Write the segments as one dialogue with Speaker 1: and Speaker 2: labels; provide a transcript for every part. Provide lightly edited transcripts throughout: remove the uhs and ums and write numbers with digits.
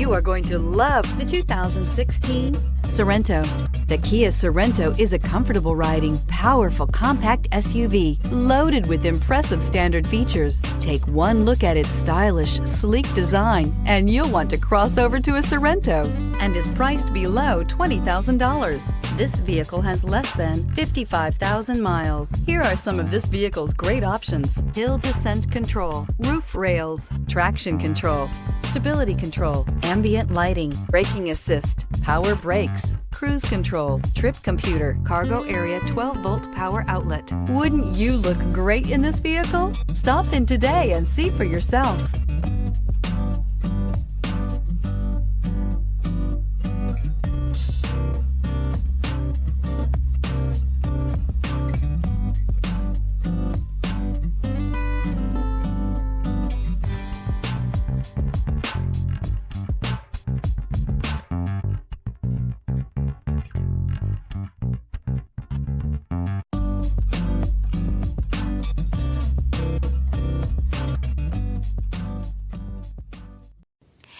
Speaker 1: You are going to love the 2016 Sorento. The Kia Sorento is a comfortable riding, powerful compact SUV loaded with impressive standard features. Take one look at its stylish, sleek design and you'll want to cross over to a Sorento, and is priced below $20,000. This vehicle has less than 55,000 miles. Here are some of this vehicle's great options: hill descent control, roof rails, traction control, stability control, ambient lighting, braking assist, power brakes, cruise control, trip computer, cargo area 12-volt power outlet. Wouldn't you look great in this vehicle? Stop in today and see for yourself.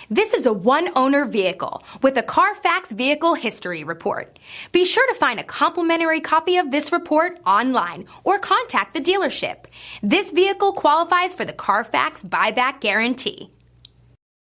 Speaker 2: This is a one-owner vehicle with a Carfax Vehicle History Report. Be sure to find a complimentary copy of this report online or contact the dealership. This vehicle qualifies for the Carfax Buyback Guarantee.